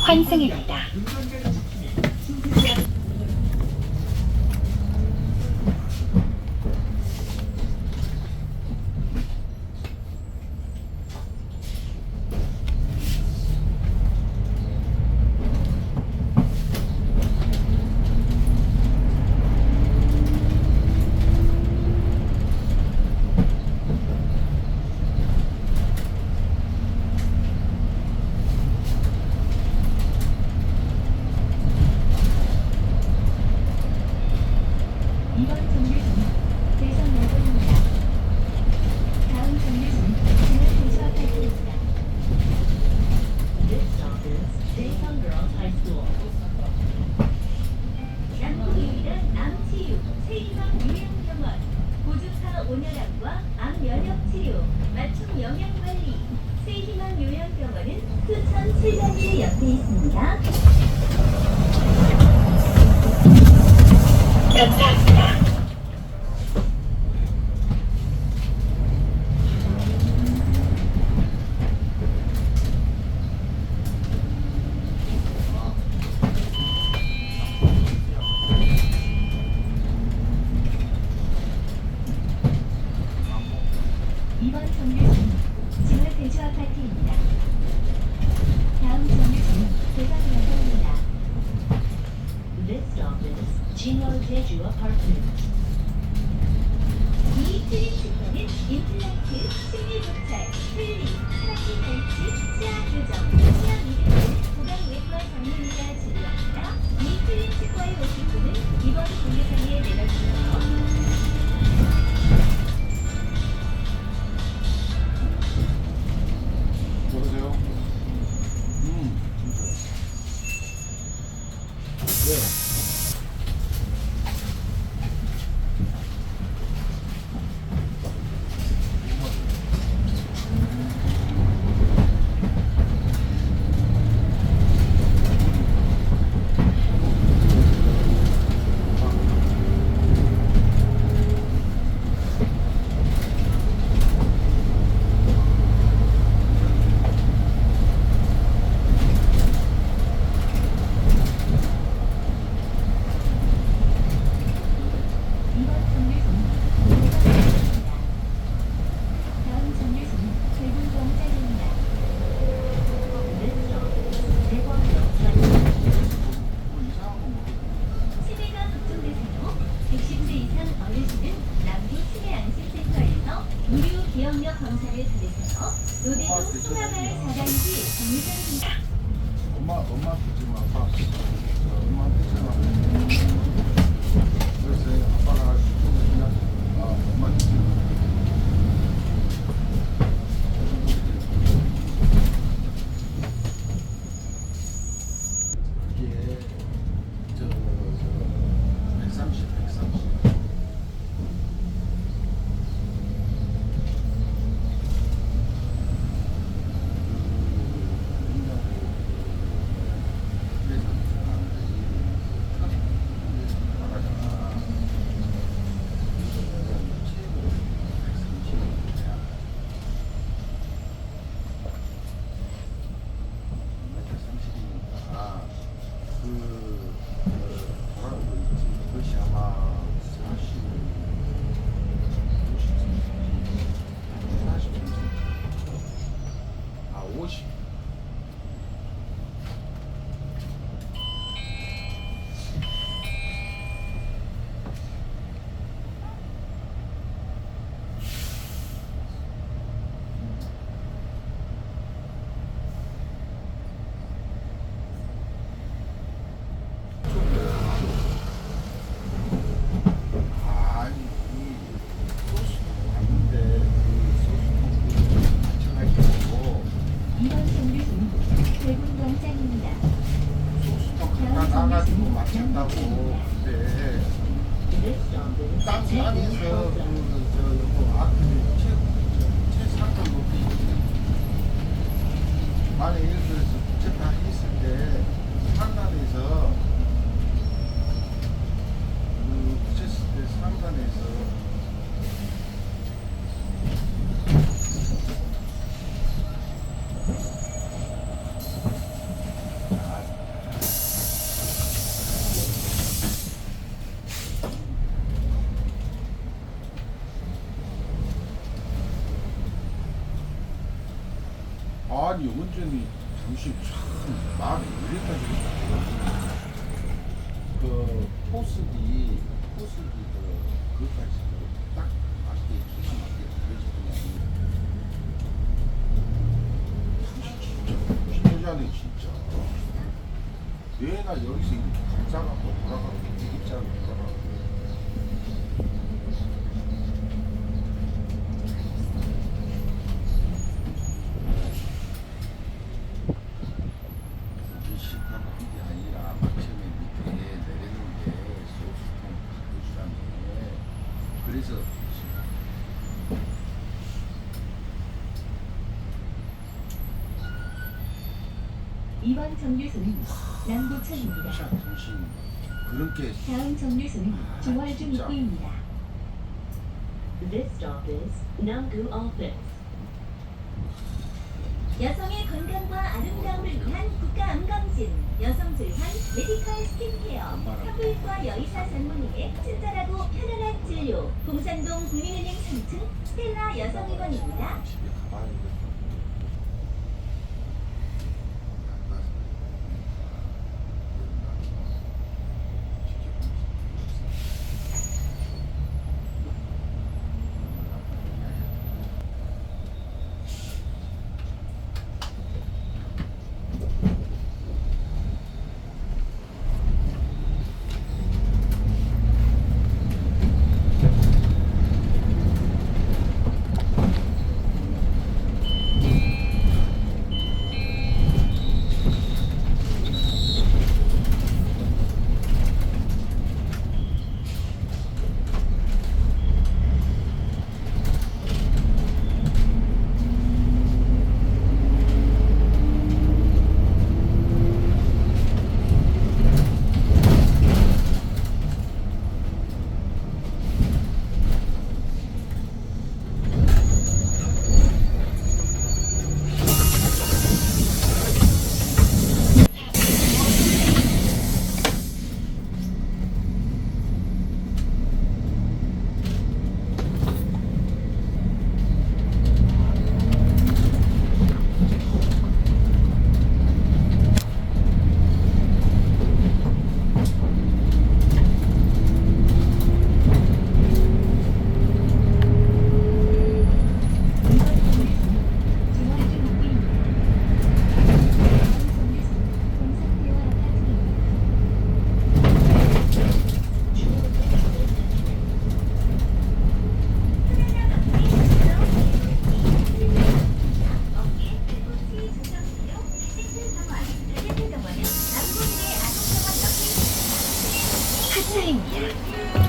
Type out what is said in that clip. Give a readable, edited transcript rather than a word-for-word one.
환승입니다. 이번 정류소는 대성야구입니다. 다음 정류소는 진흙대교 아파트입니다. This stop is Daejeon Girls High School. 남부 유일한 암치유 세이방 요양병원, 고주파 온혈압과 암 면역 치료, 맞춤 영양 관리. 세희망 요양병원은 수천 700일 옆에 있습니다. 감사합니다. 이번 정류소는 진흙대교 아파트입니다. 다음 정류소는 대성야구입니다. This stop is Jinho Jeju Apartment. 이 클리닉은 임플란트, 심리독찰, 클리, 사진 발치, 치아 교정, 치아 미백, 구강 외과 전문의가 진료합니다. 이 클리닉과에 오신 분은 이번 정류장에 내려주세요. 여보세요? 네. 이번 정류소는 대성야구입니다. 다음 정류소는 대군공장입니다. This stop is Daejeon Girls High School. 뭐 이상한 거 모르겠네. 치매가 걱정되세요? 60세 이상 어르신은 남부 치매 안심센터에서 무료 기억력 검사를 받으세요. 노대동 소나발 4단지 정류장입니다. 엄마한테 지금 아빠 엄마한테 전화 그래서 아빠가 그냥 엄마한테 이게 130 뭐라고 있지? 그것이 아마 50. 아니, 소스 왔는데 그 소스통 같이 가지고 이번 정류소는 대군공장입니다. 소스통 갖다 놔가지고 맞춘다고. 근데 This stop is 땅 Daejeon 안에서 Girls High School. 여보 아트 최상급 높이 만약 예를 들어서 부채다 했을 때 상단에서 그 부채했을 때 상단에서 아, 아니 완전히 당신 참 말을 이래까지 그 포스디 그것까지 딱 맞게 기가 막히게 보여주더니 당신 진짜 여자네 진짜. 왜 나 여기서 가짜갖고 돌아가고 대기자로 돌아가고. 우리 식탁 한게 아니라 마침에 밑에 내리는 게 소스통 가져주라며. 그래서 2번 정류소는 남부천입니다. 참 당신 그렇게 다음 정류소는 중월중 진짜. 입구입니다. This stop is Namgu Office. 여성의 건강과 아름다움을 위한 국가 안검진, 여성 질환, 메디컬 스킨케어, 산부인과 여의사 전문의의 친절하고 편안한 진료, 봉산동 국민은행 3층 스텔라 여성의원입니다. 집에 가봐야겠다. 하차입니다.